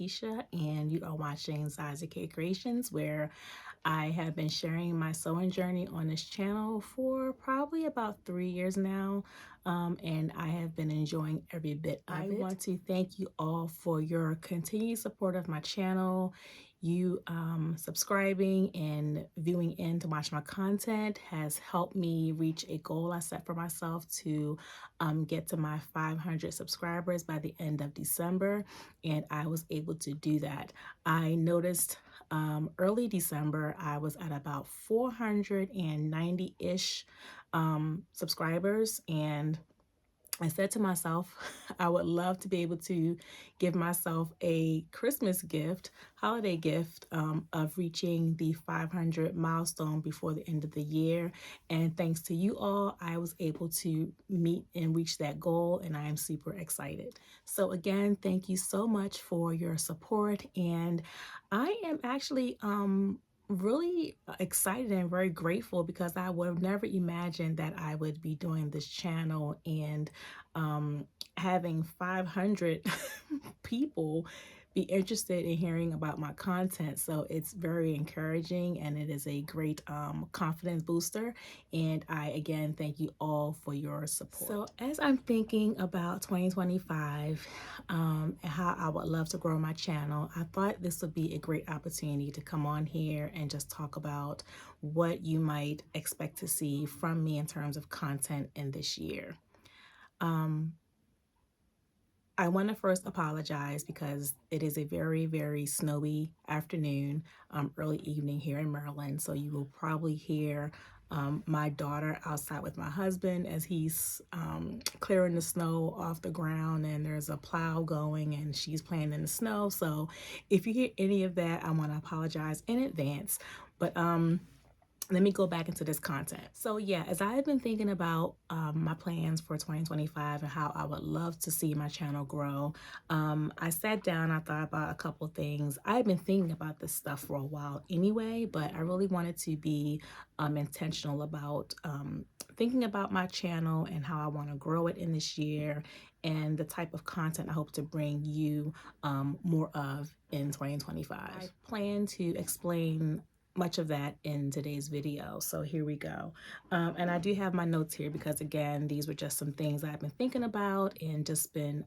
Keisha, and you are watching Ziza K Creations, where I have been sharing my sewing journey on this channel for probably about 3 years now, and I have been enjoying every bit of it. I want to thank you all for your continued support of my channel. You subscribing and viewing in to watch my content has helped me reach a goal I set for myself to get to my 500 subscribers by the end of December, and I was able to do that. I noticed early December I was at about 490-ish subscribers, and I said to myself, I would love to be able to give myself a Christmas gift, holiday gift, of reaching the 500 milestone before the end of the year. And thanks to you all, I was able to meet and reach that goal, and I am super excited. So again, thank you so much for your support. And I am actually really excited and very grateful, because I would have never imagined that I would be doing this channel and having 500 people be interested in hearing about my content. So it's very encouraging, and it is a great confidence booster. And I again thank you all for your support. So as I'm thinking about 2025 and how I would love to grow my channel, I thought this would be a great opportunity to come on here and just talk about what you might expect to see from me in terms of content in this year. I want to first apologize because it is a very, very snowy afternoon, early evening here in Maryland. So you will probably hear my daughter outside with my husband as he's clearing the snow off the ground, and there's a plow going and she's playing in the snow. So if you hear any of that, I want to apologize in advance. But let me go back into this content. So yeah, as I have been thinking about my plans for 2025 and how I would love to see my channel grow, I sat down, I thought about a couple things. I've been thinking about this stuff for a while anyway, but I really wanted to be intentional about thinking about my channel and how I want to grow it in this year, and the type of content I hope to bring you more of in 2025. I plan to explain much of that in today's video, so here we go. And I do have my notes here because, again, these were just some things I've been thinking about and just been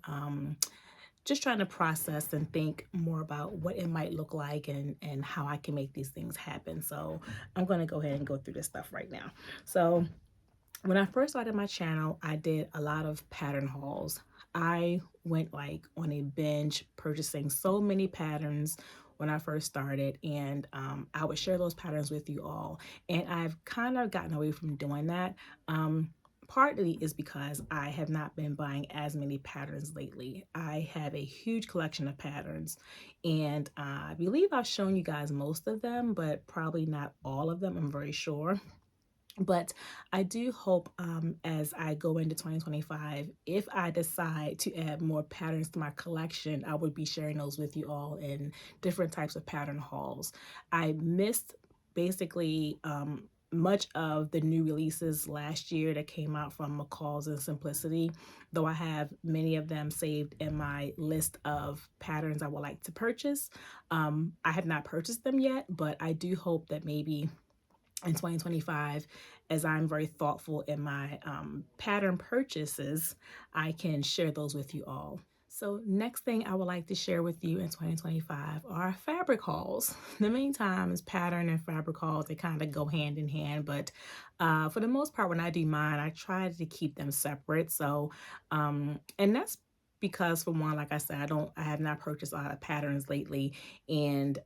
just trying to process and think more about what it might look like and how I can make these things happen. So I'm going to go ahead and go through this stuff right now. So when I first started my channel, I did a lot of pattern hauls. I went like on a binge purchasing so many patterns when I first started, and I would share those patterns with you all. And I've kind of gotten away from doing that. Partly is because I have not been buying as many patterns lately. I have a huge collection of patterns, and I believe I've shown you guys most of them, but probably not all of them, I'm very sure. But I do hope as I go into 2025, if I decide to add more patterns to my collection, I would be sharing those with you all in different types of pattern hauls. I missed basically much of the new releases last year that came out from McCall's and Simplicity, though I have many of them saved in my list of patterns I would like to purchase. I have not purchased them yet, but I do hope that maybe in 2025, as I'm very thoughtful in my pattern purchases, I can share those with you all. So next thing I would like to share with you in 2025 are fabric hauls. The main times pattern and fabric hauls, they kind of go hand in hand, but for the most part, when I do mine, I try to keep them separate. So, and that's because, for one, like I said, I have not purchased a lot of patterns lately, and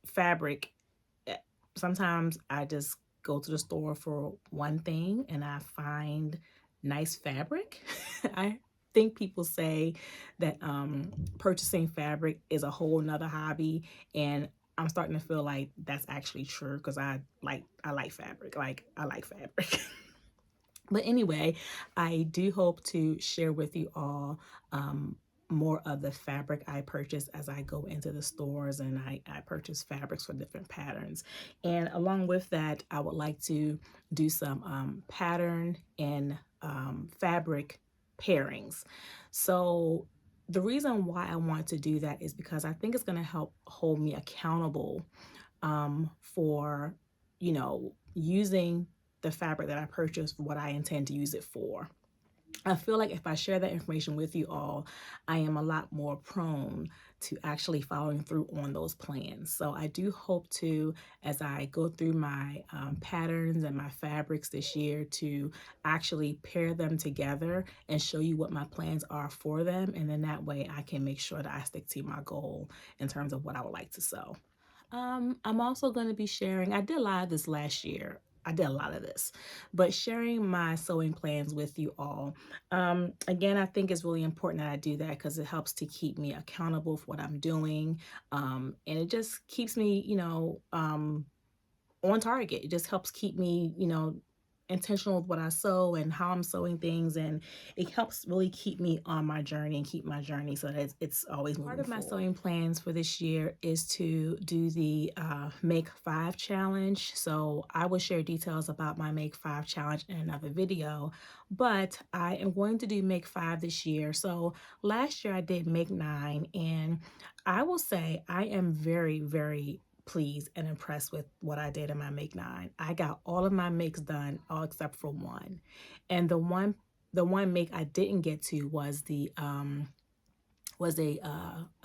fabric, sometimes I just go to the store for one thing and I find nice fabric. I think people say that purchasing fabric is a whole nother hobby, and I'm starting to feel like that's actually true, because I like fabric. Like, I like fabric. But anyway, I do hope to share with you all more of the fabric I purchase as I go into the stores and I purchase fabrics for different patterns. And along with that, I would like to do some pattern and fabric pairings. So the reason why I want to do that is because I think it's going to help hold me accountable for, using the fabric that I purchased for what I intend to use it for. I feel like if I share that information with you all, I am a lot more prone to actually following through on those plans. So I do hope to, as I go through my patterns and my fabrics this year, to actually pair them together and show you what my plans are for them. And then that way I can make sure that I stick to my goal in terms of what I would like to sew. I'm also going to be sharing, I did a lot of this last year. I did a lot of this, but sharing my sewing plans with you all. Again, I think it's really important that I do that because it helps to keep me accountable for what I'm doing. And it just keeps me, on target. It just helps keep me, intentional with what I sew and how I'm sewing things, and it helps really keep me on my journey and keep my journey so that it's always moving forward. Part of my sewing plans for this year is to do the Make 5 challenge. So I will share details about my Make 5 challenge in another video, but I am going to do Make 5 this year. So last year I did Make 9, and I will say I am very, very pleased and impressed with what I did in my Make 9. I got all of my makes done, all except for one. And the one make I didn't get to was a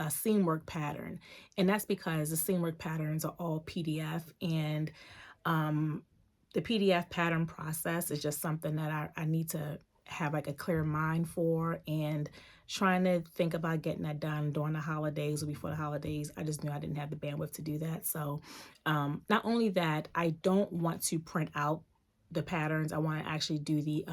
seam work pattern. And that's because the seam work patterns are all PDF, and um the PDF pattern process is just something that I need to have like a clear mind for, and trying to think about getting that done during the holidays or before the holidays. I just knew I didn't have the bandwidth to do that. So not only that, I don't want to print out the patterns. I want to actually do the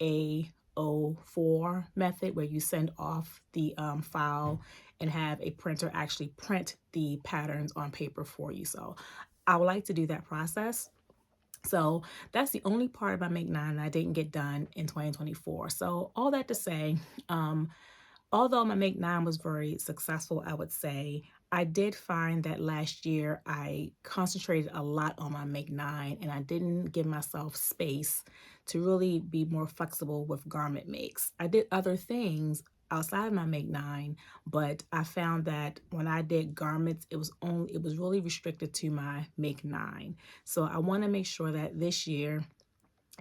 A04 method, where you send off the file and have a printer actually print the patterns on paper for you. So I would like to do that process. So that's the only part of my Make 9 that I didn't get done in 2024. So all that to say, um, although my Make 9 was very successful, I would say, I did find that last year I concentrated a lot on my Make 9, and I didn't give myself space to really be more flexible with garment makes. I did other things outside my Make 9, but I found that when I did garments, it was really restricted to my Make 9. So I want to make sure that this year,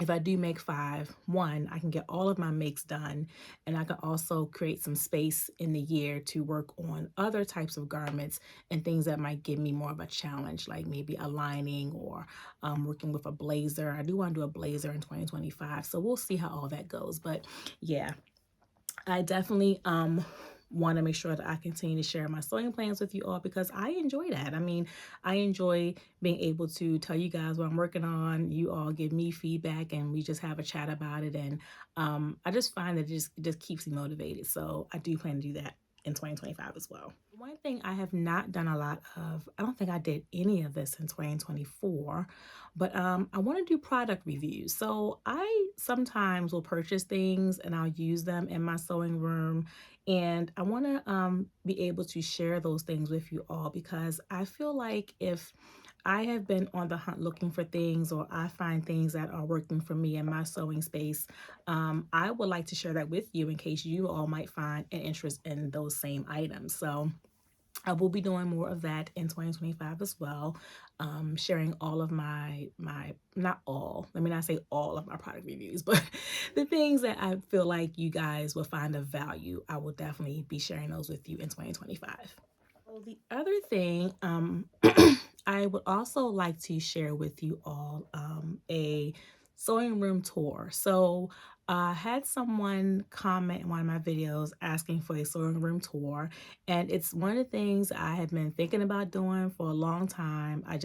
if I do Make 5, one, I can get all of my makes done, and I can also create some space in the year to work on other types of garments and things that might give me more of a challenge, like maybe a lining or working with a blazer. I do want to do a blazer in 2025, so we'll see how all that goes. But yeah, I definitely want to make sure that I continue to share my sewing plans with you all, because I enjoy that. I mean, I enjoy being able to tell you guys what I'm working on. You all give me feedback and we just have a chat about it. And I just find that it just keeps me motivated. So I do plan to do that in 2025 as well. One thing I have not done a lot of, I don't think I did any of this in 2024, but I want to do product reviews. So I sometimes will purchase things and I'll use them in my sewing room, and I want to be able to share those things with you all, because I feel like if I have been on the hunt looking for things, or I find things that are working for me in my sewing space, I would like to share that with you in case you all might find an interest in those same items. So I will be doing more of that in 2025 as well, sharing all of not all, let me not say all of my product reviews, but the things that I feel like you guys will find of value. I will definitely be sharing those with you in 2025. So the other thing, I would also like to share with you all a sewing room tour. So I had someone comment in one of my videos asking for a sewing room tour, and it's one of the things I have been thinking about doing for a long time. I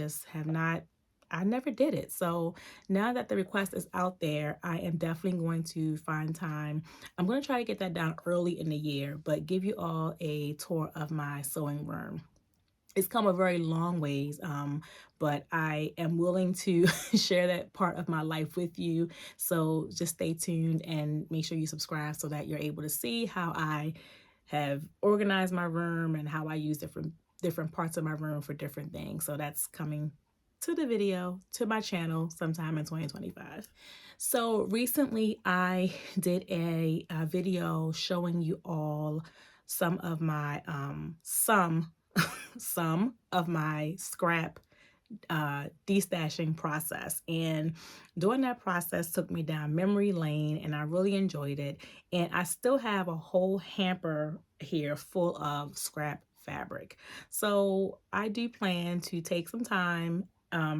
never did it. So now that the request is out there, I am definitely going to find time. I'm going to try to get that done early in the year, but give you all a tour of my sewing room. It's come a very long ways, but I am willing to share that part of my life with you. So just stay tuned and make sure you subscribe so that you're able to see how I have organized my room and how I use different parts of my room for different things. So that's coming to the video, to my channel sometime in 2025. So recently I did a video showing you all some of my some of my scrap destashing process. And doing that process took me down memory lane, and I really enjoyed it. And I still have a whole hamper here full of scrap fabric. So I do plan to take some time,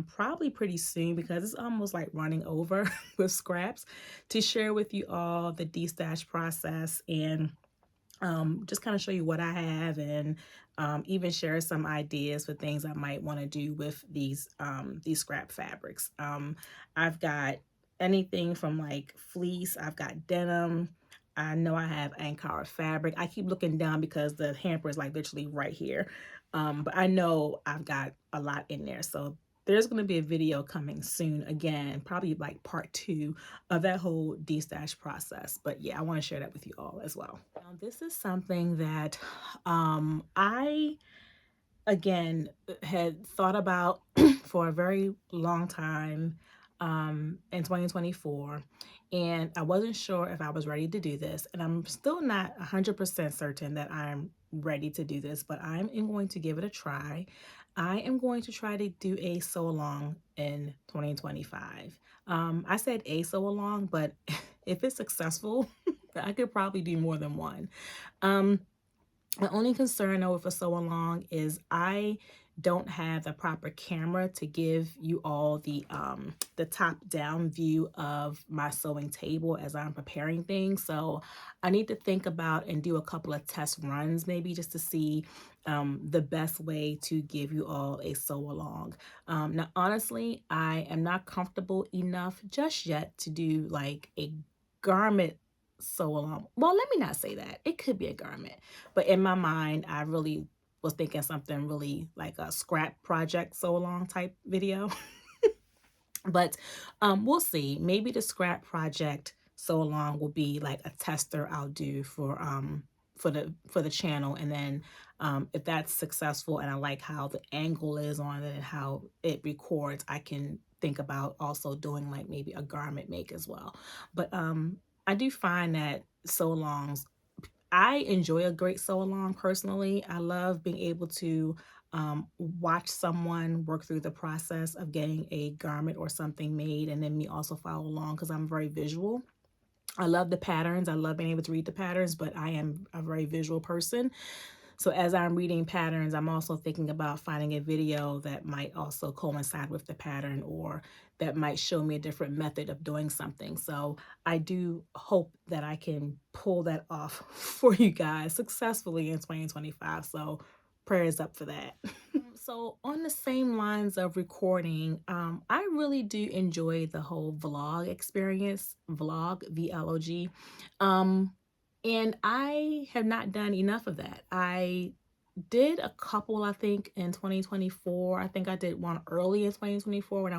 probably pretty soon, because it's almost like running over with scraps, to share with you all the destash process, and just kind of show you what I have, and even share some ideas for things I might want to do with these scrap fabrics. I've got anything from like fleece, I've got denim. I know I have Ankara fabric. I keep looking down because the hamper is like literally right here. But I know I've got a lot in there. So there's going to be a video coming soon, again, probably like part 2 of that whole destash process. But yeah, I want to share that with you all as well. Now, this is something that I, again, had thought about for a very long time in 2024. And I wasn't sure if I was ready to do this. And I'm still not 100% certain that I'm ready to do this, but I'm going to give it a try. I am going to try to do a sew along in 2025. I said a sew along, but if it's successful, I could probably do more than one. My only concern though with a sew along is I don't have the proper camera to give you all the top down view of my sewing table as I'm preparing things. So I need to think about and do a couple of test runs, maybe just to see the best way to give you all a sew along. Now, honestly, I am not comfortable enough just yet to do like a garment sew along. Well, let me not say that. It could be a garment, but in my mind, I really was thinking something really like a scrap project sew along type video. But we'll see. Maybe the scrap project sew along will be like a tester I'll do for the channel, and then if that's successful and I like how the angle is on it and how it records, I can think about also doing like maybe a garment make as well. But I do find that sew alongs, I enjoy a great sew along personally. I love being able to watch someone work through the process of getting a garment or something made, and then me also follow along because I'm very visual. I love the patterns. I love being able to read the patterns, but I am a very visual person. So as I'm reading patterns, I'm also thinking about finding a video that might also coincide with the pattern, or that might show me a different method of doing something. So I do hope that I can pull that off for you guys successfully in 2025. So prayers up for that. So on the same lines of recording, I really do enjoy the whole vlog experience, vlog, VLOG. And I have not done enough of that. I did a couple, I think, in 2024. I think I did one early in 2024 when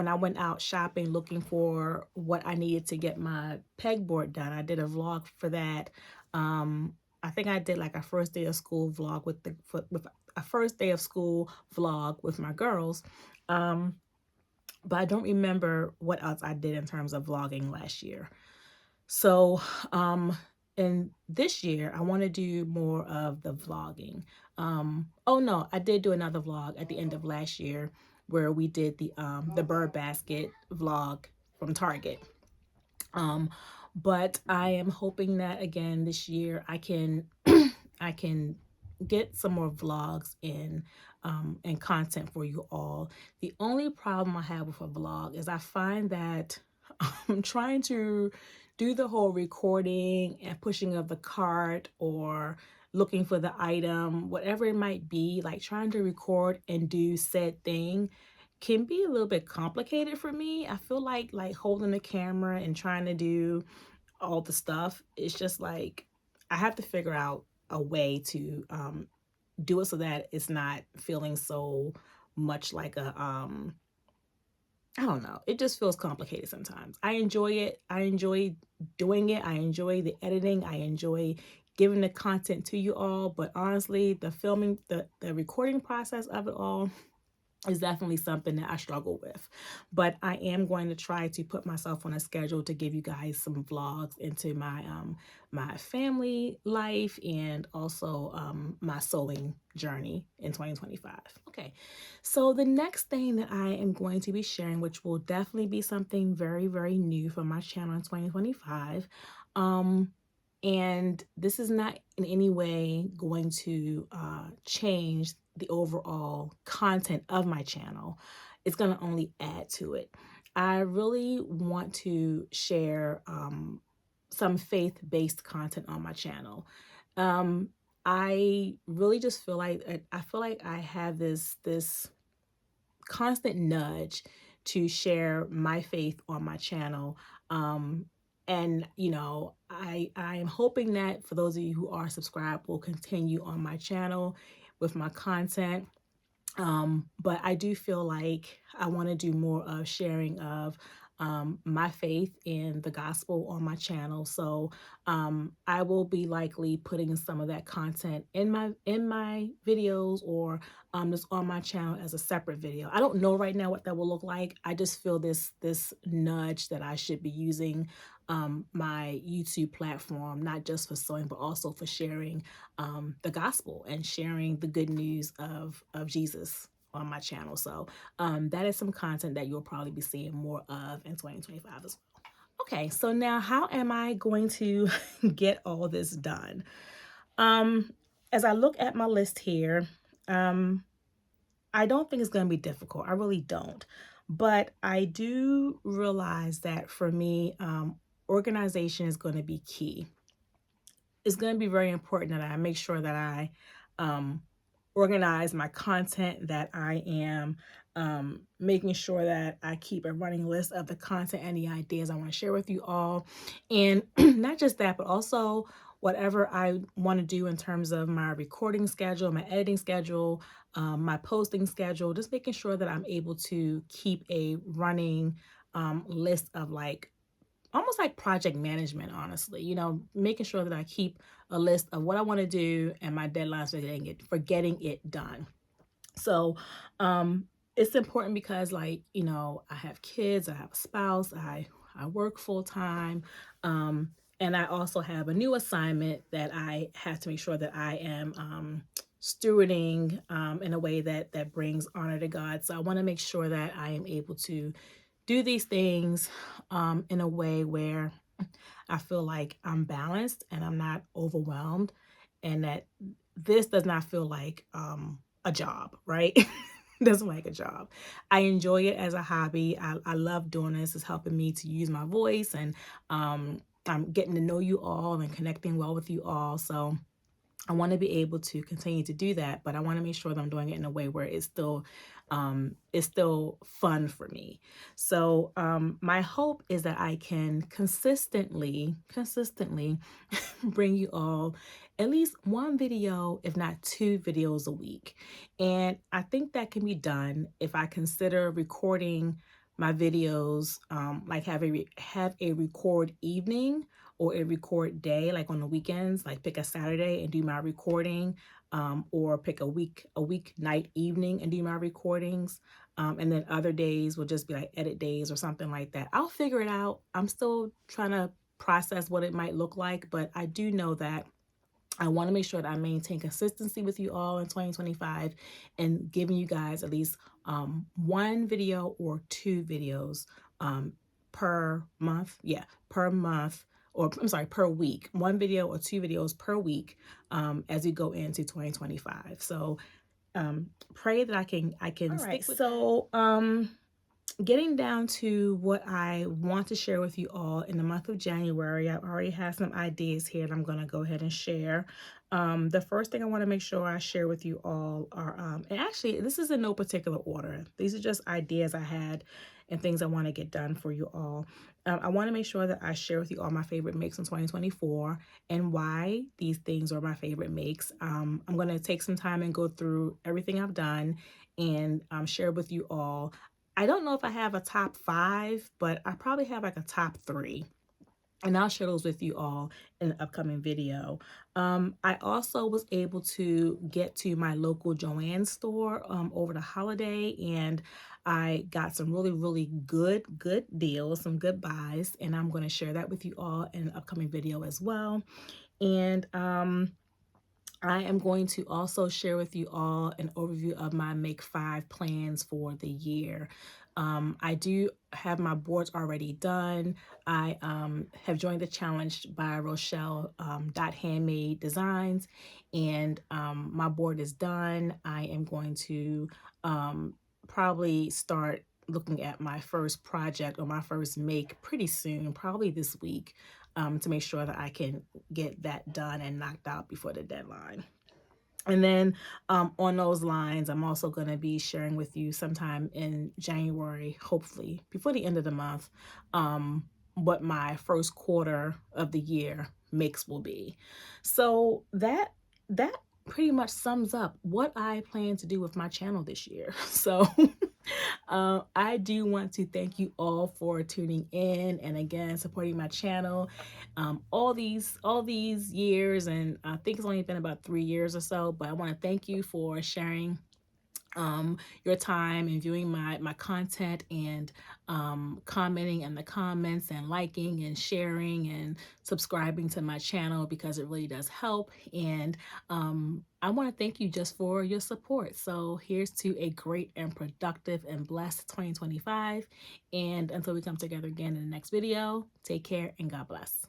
I went out shopping looking for what I needed to get my pegboard done. I did a vlog for that. I think I did like a first day of school vlog with a first day of school vlog with my girls. But I don't remember what else I did in terms of vlogging last year. So, and this year I want to do more of the vlogging. Oh no, I did do another vlog at the end of last year where we did the bird basket vlog from Target. But I am hoping that again this year I can I can get some more vlogs in and content for you all. The only problem I have with a vlog is I find that I'm trying to do the whole recording and pushing of the cart or looking for the item, whatever it might be, like trying to record and do said thing can be a little bit complicated for me. I feel like holding the camera and trying to do all the stuff, it's just like I have to figure out a way to do it so that it's not feeling so much like a I don't know. It just feels complicated sometimes. I enjoy it. I enjoy doing it. I enjoy the editing. I enjoy giving the content to you all. But honestly, the filming, the recording process of it all, is definitely something that I struggle with. But I am going to try to put myself on a schedule to give you guys some vlogs into my family life and also my sewing journey in 2025. Okay. So the next thing that I am going to be sharing, which will definitely be something very, very new for my channel in 2025. And this is not in any way going to change the overall content of my channel. It's going to only add to it. I really want to share some faith-based content on my channel. I really just feel like I have this constant nudge to share my faith on my channel. And I'm hoping that for those of you who are subscribed will continue on my channel with my content. But I do feel like I want to do more of sharing of my faith in the gospel on my channel. So I will be likely putting some of that content in my videos or just on my channel as a separate video. I don't know right now what that will look like. I just feel this nudge that I should be using my YouTube platform, not just for sewing, but also for sharing the gospel and sharing the good news of Jesus on my channel. So that is some content that you'll probably be seeing more of in 2025 as well. Okay, so now how am I going to get all this done? As I look at my list here, I don't think it's going to be difficult. I really don't. But I do realize that for me, organization is going to be key. It's going to be very important that I make sure that I organize my content, that I am making sure that I keep a running list of the content and the ideas I want to share with you all. And not just that, but also whatever I want to do in terms of my recording schedule, my editing schedule, my posting schedule, just making sure that I'm able to keep a running list of like almost like project management, honestly, making sure that I keep a list of what I want to do and my deadlines for getting it done. So, it's important because I have kids, I have a spouse, I work full time. And I also have a new assignment that I have to make sure that I am, stewarding, in a way that brings honor to God. So I want to make sure that I am able to do these things in a way where I feel like I'm balanced and I'm not overwhelmed, and that this does not feel like a job, right? Doesn't like a job. I enjoy it as a hobby. I love doing this. It's helping me to use my voice, and I'm getting to know you all and connecting well with you all. So I want to be able to continue to do that, but I want to make sure that I'm doing it in a way where it's still fun for me. So my hope is that I can consistently bring you all at least one video, if not two videos a week. And I think that can be done if I consider recording my videos, like have a record evening or a record day, like on the weekends, like pick a Saturday and do my recording, or pick a weeknight evening and do my recordings. And then other days will just be like edit days or something like that. I'll figure it out. I'm still trying to process what it might look like, but I do know that I want to make sure that I maintain consistency with you all in 2025 and giving you guys at least one video or two videos per month. Yeah, per month, or I'm sorry, per week. One video or two videos per week as we go into 2025. So pray that I can all stick with so that. Getting down to what I want to share with you all in the month of January, I already have some ideas here that I'm going to go ahead and share. The first thing I want to make sure I share with you all are, and actually this is in no particular order. These are just ideas I had and things I want to get done for you all. I want to make sure that I share with you all my favorite makes in 2024 and why these things are my favorite makes. I'm going to take some time and go through everything I've done and share with you all. I don't know if I have a top 5, but I probably have like a top 3 and I'll share those with you all in the upcoming video. I also was able to get to my local Joann store over the holiday, and I got some really, really good deals, some good buys, and I'm going to share that with you all in an upcoming video as well. And I am going to also share with you all an overview of my Make 5 plans for the year. I do have my boards already done. I have joined the challenge by Rochelle Dot Handmade Designs, and my board is done. I am going to probably start looking at my first project or my first make pretty soon, probably this week, to make sure that I can get that done and knocked out before the deadline. And then on those lines, I'm also going to be sharing with you sometime in January, hopefully before the end of the month, what my first quarter of the year mix will be. So that pretty much sums up what I plan to do with my channel this year. So I do want to thank you all for tuning in and again supporting my channel all these years, and I think it's only been about 3 years or so, but I want to thank you for sharing your time and viewing my content, and commenting in the comments and liking and sharing and subscribing to my channel, because it really does help. And I want to thank you just for your support. So here's to a great and productive and blessed 2025, and until we come together again in the next video, take care and God bless.